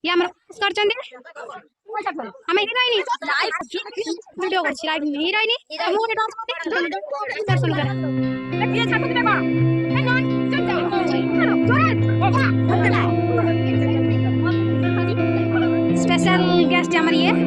ये हमर करचंदी हमें हीरोइन वीडियो करछि लाइव हीरोइन मु डांस करते दर्शन कर ये छापत में बा ए नॉन चल जाओ स्पेशल गेस्ट हमारी है